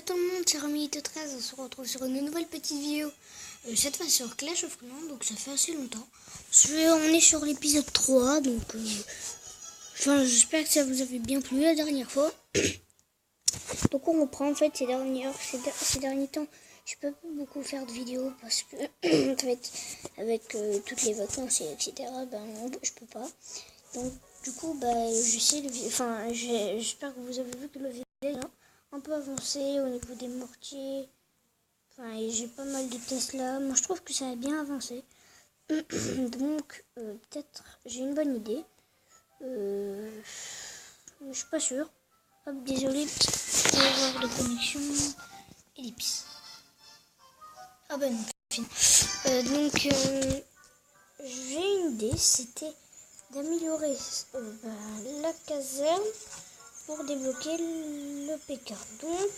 tout le monde, c'est Romilito13, on se retrouve sur une nouvelle petite vidéo, cette fois sur Clash of Clans, donc ça fait assez longtemps. On est sur l'épisode 3, donc j'espère que ça vous avait bien plu la dernière fois. Donc on reprend en fait ces derniers temps, je peux pas beaucoup faire de vidéos parce que avec toutes les vacances et etc, je peux pas. Donc du coup j'espère que vous avez vu que le vidéo est un peu avancé au niveau des mortiers. Et j'ai pas mal de Tesla. Moi je trouve que ça a bien avancé. Donc peut-être j'ai une bonne idée. Je suis pas sûr. Hop, désolé, petite erreur de connexion. Ellipse. Ah ben non, fini. J'ai une idée, c'était d'améliorer la caserne pour débloquer le PK. Donc,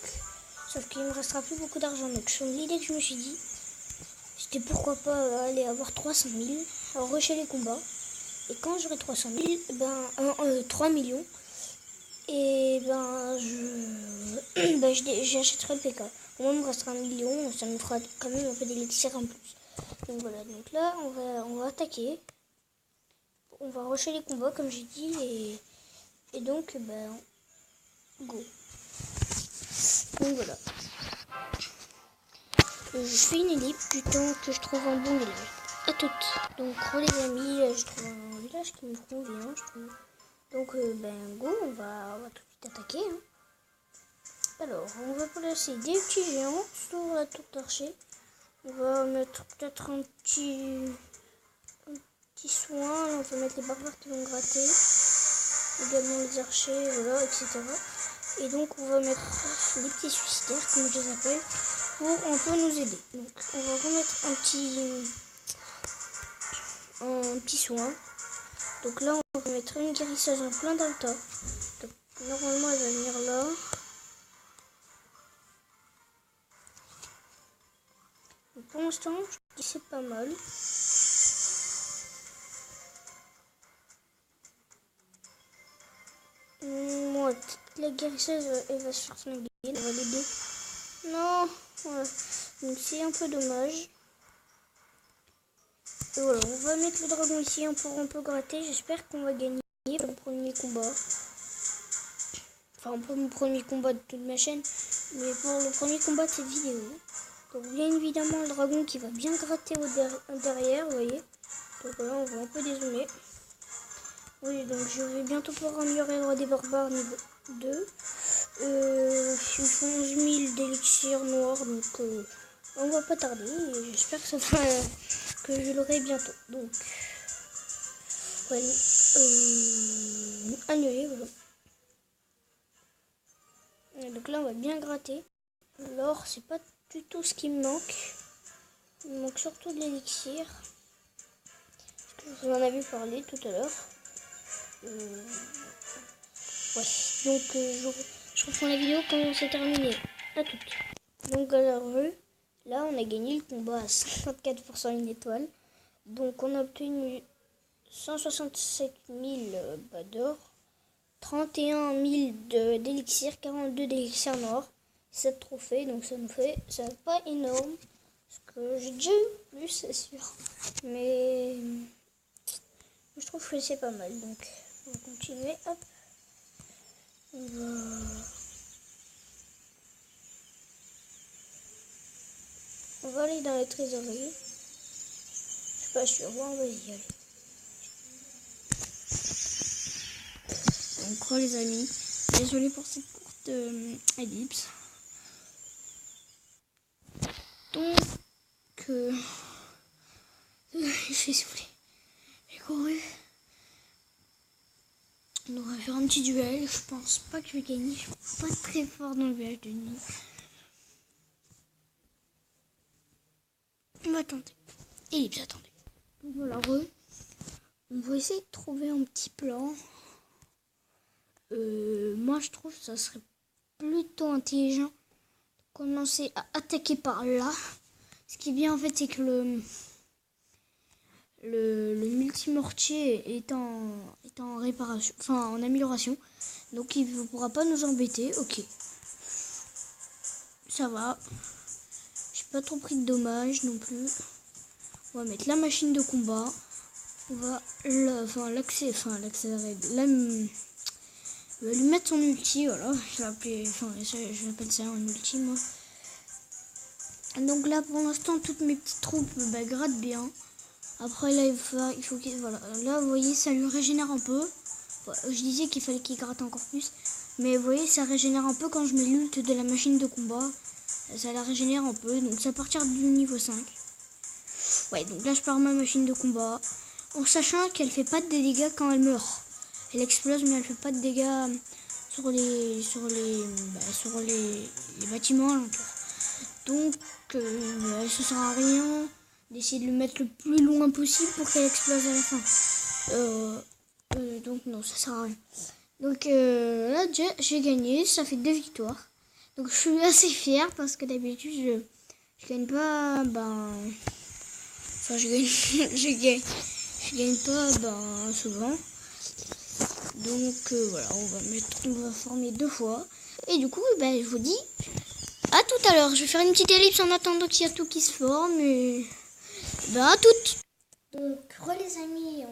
sauf qu'il ne me restera plus beaucoup d'argent. Donc, l'idée que je me suis dit, c'était pourquoi pas aller avoir 300 000, rusher les combats. Et quand j'aurai 300 000, 3 millions, et j'achèterai le PK. Au moins, il me restera 1 million, ça me fera quand même un peu d'élixir en plus. Donc voilà, donc là, on va attaquer. On va rusher les combats, comme j'ai dit, et donc, go. Donc voilà. Je fais une ellipse du temps que je trouve un bon village. À toutes. Donc, les amis, je trouve un village qui me convient, je trouve. Donc, go, on va tout de suite attaquer. Hein. Alors, on va placer des petits géants sur la tour d'archer. On va mettre peut-être un petit soin. Là, on va mettre les barbares qui vont gratter. Également les archers, voilà, etc. Et donc, on va mettre les petits suicidaires, comme je les appelle, pour un peu nous aider. Donc, on va remettre un petit soin. Donc là, on va mettre une guérisseuse en plein dans le tas. Donc, normalement, elle va venir là. Donc, pour l'instant, je dis c'est pas mal. Moi, la guérisseuse, elle va se faire flinguer. On va l'aider. Non, voilà. Donc c'est un peu dommage. Et voilà, on va mettre le dragon ici pour un peu gratter. J'espère qu'on va gagner le premier combat. Enfin, pas mon premier combat de toute ma chaîne, mais pour le premier combat de cette vidéo. Donc bien évidemment le dragon qui va bien gratter derrière, vous voyez. Donc voilà, on va un peu dézoomer. Oui, donc je vais bientôt pouvoir améliorer le roi des barbares niveau 2. Ils font 11 000 d'élixir noir, donc on va pas tarder. Et j'espère que que je l'aurai bientôt. Donc, annuler, voilà. Et donc là, on va bien gratter. L'or, c'est pas du tout ce qui me manque. Il me manque surtout de l'élixir. Vous en avez parlé tout à l'heure. Donc je reprends la vidéo quand c'est terminé. À toutes. Donc à la rue, là on a gagné le combat à 54% une étoile. Donc on a obtenu 167 000 d'or, 31 000 d'élixir, 42 d'élixir noir, 7 trophées. Donc ça n'est pas énorme. Parce que j'ai déjà eu plus, c'est sûr. Mais je trouve que c'est pas mal. Donc on va continuer. Hop. On va aller dans la trésorerie. Je suis pas sûr. Bon, on va y aller. Donc, les amis, désolé pour cette courte ellipse. Donc, j'ai soufflé. J'ai couru. On va faire un petit duel. Je pense pas que je vais gagner. Je suis pas très fort dans le village de nuit. On va tenter. Ellipse, attendez. Donc voilà, on va essayer de trouver un petit plan. Moi, je trouve que ça serait plutôt intelligent de commencer à attaquer par là. Ce qui est bien, en fait, c'est que le multimortier est en réparation, en amélioration. Donc, il ne pourra pas nous embêter. Ok. ça va. J'ai pas trop pris de dommages non plus. On va mettre la machine de combat. On va l'accélérer. On va lui mettre son ulti, voilà. J'appelle ça un ulti, moi. Donc là, pour l'instant, toutes mes petites troupes grattent bien. Après, là, il faut qu'il... Voilà. Là, vous voyez, ça lui régénère un peu. Je disais qu'il fallait qu'il gratte encore plus. Mais vous voyez, ça régénère un peu quand je mets l'ult de la machine de combat. Ça la régénère un peu. Donc, c'est à partir du niveau 5. Ouais, donc là, je pars ma machine de combat. En sachant qu'elle fait pas de dégâts quand elle meurt. Elle explose, mais elle fait pas de dégâts sur les bâtiments alentours. Donc, ça sert à rien d'essayer de le mettre le plus loin possible pour qu'elle explose à la fin. Donc non, ça sert à rien. Donc là, j'ai gagné, ça fait 2 victoires. Donc je suis assez fière parce que d'habitude, je gagne pas, je gagne pas, souvent. Donc voilà, on va former 2 fois. Et du coup, je vous dis à tout à l'heure. Je vais faire une petite ellipse en attendant qu'il y a tout qui se forme. Et à toutes. Donc, les amis,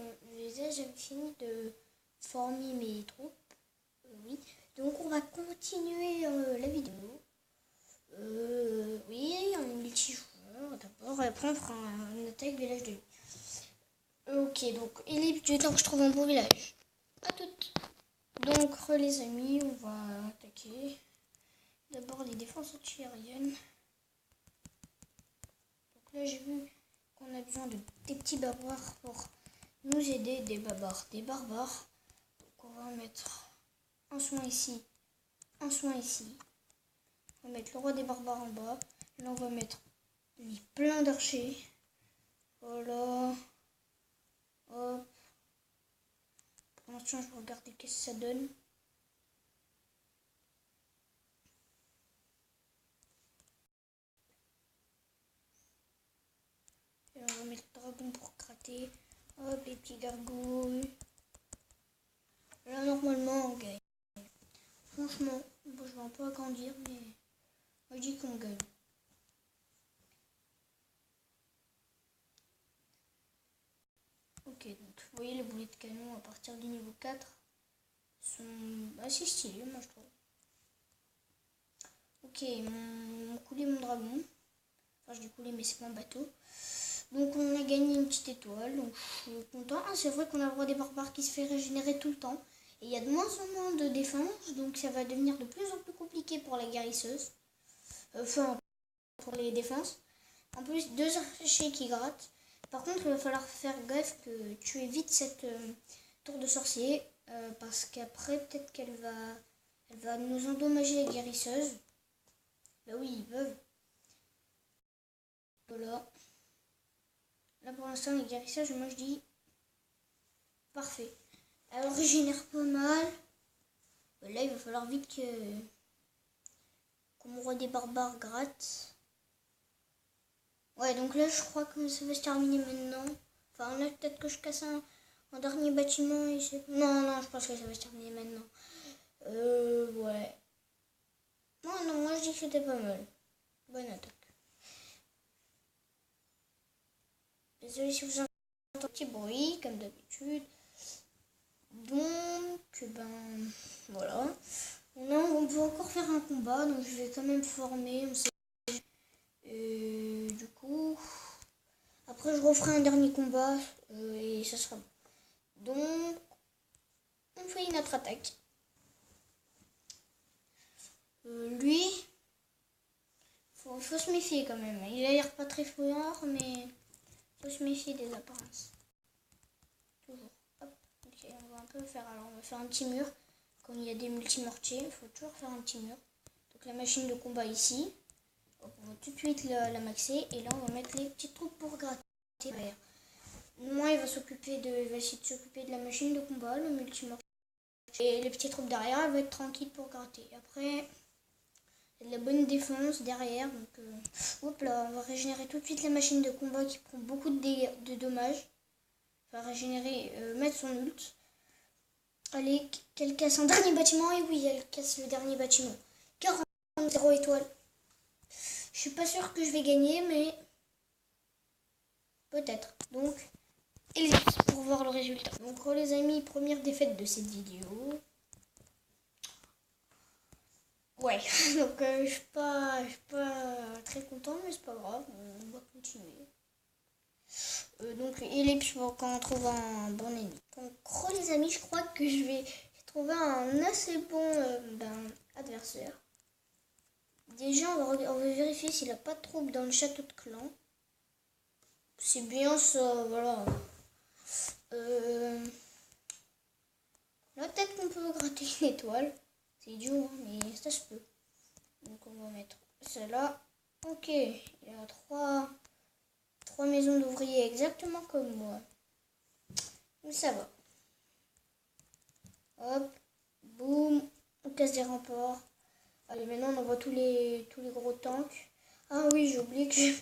j'ai fini de former mes troupes. Oui. Donc, on va continuer la vidéo. Oui, on est multijoueur d'abord. Et après, on fera une attaque village de lui. Ok, donc, ellipse du temps que je trouve un beau village. À toutes. Donc, les amis, on va attaquer. D'abord les défenses antiaériennes. Donc là j'ai vu qu'on a besoin de des petits barbares pour nous aider, des barbares. Donc on va mettre un soin ici, un soin ici. On va mettre le roi des barbares en bas. Là on va mettre plein d'archers. Voilà. Hop. Pour l'instant je vais regarder qu'est-ce que ça donne. On va mettre le dragon pour gratter. Hop, les petits gargouilles. Là, normalement, on gagne. Franchement, bon, je vais un peu agrandir, mais moi, je dis qu'on gagne. Ok, donc vous voyez les boulets de canon à partir du niveau 4 sont assez stylés, moi, je trouve. Ok, on coulé mon dragon. Enfin, je dis coulé, mais c'est pas un bateau. Donc on a gagné une petite étoile, donc je suis content. Ah, c'est vrai qu'on a le roi des barbares qui se fait régénérer tout le temps. Et il y a de moins en moins de défense, donc ça va devenir de plus en plus compliqué pour la guérisseuse. Enfin, pour les défenses. En plus, 2 archers qui grattent. Par contre, il va falloir faire gaffe que tu évites cette tour de sorcier. Parce qu'après, peut-être qu'elle va nous endommager la guérisseuse. Bah oui, ils peuvent. Voilà. Là pour l'instant les guérissages, moi je dis parfait. Elle régénère pas mal. Là il va falloir vite que mon roi des barbares gratte. Ouais, donc là je crois que ça va se terminer maintenant. Enfin là peut-être que je casse un dernier bâtiment et c'est... Non, je pense que ça va se terminer maintenant. Ouais. Non, moi je dis que c'était pas mal. Bonne attaque. Désolé si vous entendez un petit bruit, comme d'habitude. Donc, voilà. On peut encore faire un combat, donc je vais quand même former. Du coup, après je referai un dernier combat et ça sera bon. Donc, on fait une autre attaque. Lui, faut se méfier quand même. Il a l'air pas très fort, mais faut se méfier des apparences. Toujours. Hop. Ok, on va un peu faire. Alors, on va faire un petit mur. Comme il y a des multimortiers, il faut toujours faire un petit mur. Donc, la machine de combat ici. Hop, on va tout de suite la maxer. Et là, on va mettre les petites troupes pour gratter derrière. Moi, il va essayer de s'occuper de la machine de combat, le multimortier. Et les petites troupes derrière, elles vont être tranquilles pour gratter. Après, il y a de la bonne défense derrière. Donc, hop là, on va régénérer tout de suite la machine de combat qui prend beaucoup de dommages. On va régénérer, mettre son ult. Allez, qu'elle casse un dernier bâtiment. Et oui, elle casse le dernier bâtiment. 40 0 étoiles. Je suis pas sûre que je vais gagner, mais peut-être. Donc, ellipse pour voir le résultat. Donc, les amis, première défaite de cette vidéo. Ouais, donc je suis pas très content, mais c'est pas grave, on va continuer. Donc, ellipse pour quand on trouve un bon ennemi. Donc, les amis, je crois que j'ai trouvé un assez bon adversaire. Déjà, on va vérifier s'il n'a pas de trouble dans le château de clan. C'est bien ça, voilà. Là, peut-être qu'on peut gratter une étoile. C'est idiot, hein, mais ça se peut. Donc, on va mettre celle-là. Ok, il y a trois maisons d'ouvriers exactement comme moi. Mais ça va. Hop, boum, on casse des remparts. Allez, maintenant on envoie tous les gros tanks. Ah oui, j'ai oublié que j'ai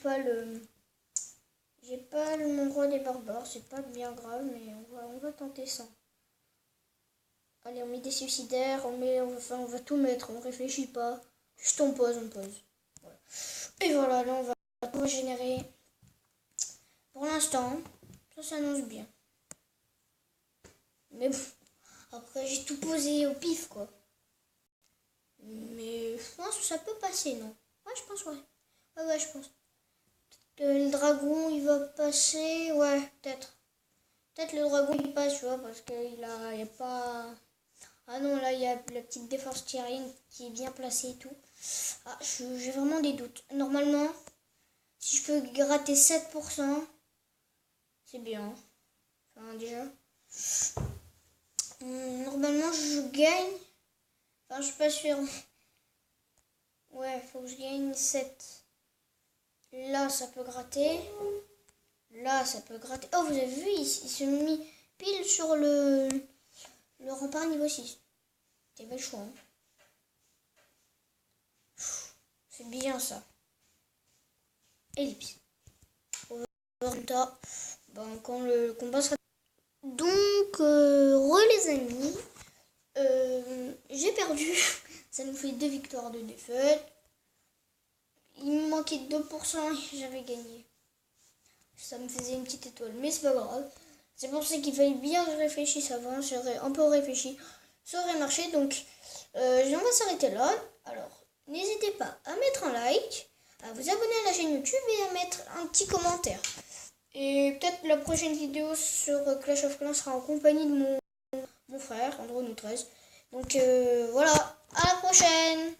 pas mon roi des barbares. C'est pas bien grave, mais on va tenter ça. Allez, on met des suicidaires, on va tout mettre, on réfléchit pas. Juste on pose. Voilà. Et voilà, là on va tout régénérer. Pour l'instant, ça s'annonce bien. Mais bon, après j'ai tout posé au pif quoi. Mais je pense que ça peut passer, non? Ouais, je pense, ouais. Ouais, je pense. Le dragon, il va passer, ouais, peut-être. Peut-être le dragon, il passe, tu vois, parce qu'il y a pas... Ah non, là, il y a la petite défense terrienne qui est bien placée et tout. Ah, j'ai vraiment des doutes. Normalement, si je peux gratter 7%, c'est bien. Enfin, déjà. Normalement, je gagne. Enfin, je suis pas sûre. Ouais, faut que je gagne 7. Là, ça peut gratter. Là, ça peut gratter. Oh, vous avez vu, il se met pile sur le rempart niveau 6. C'est bel choix. Hein. C'est bien ça. Ellipse. Résultat, quand le combat sera... Donc, les amis, j'ai perdu. Ça nous fait 2 victoires, 2 défaites. Il me manquait 2% et j'avais gagné. Ça me faisait une petite étoile, mais c'est pas grave. C'est pour ça qu'il fallait bien réfléchir avant. J'aurais un peu réfléchi, ça aurait marché. Donc, on va s'arrêter là. Alors, n'hésitez pas à mettre un like, à vous abonner à la chaîne YouTube et à mettre un petit commentaire. Et peut-être la prochaine vidéo sur Clash of Clans sera en compagnie de mon frère, Androno13. Donc voilà, à la prochaine!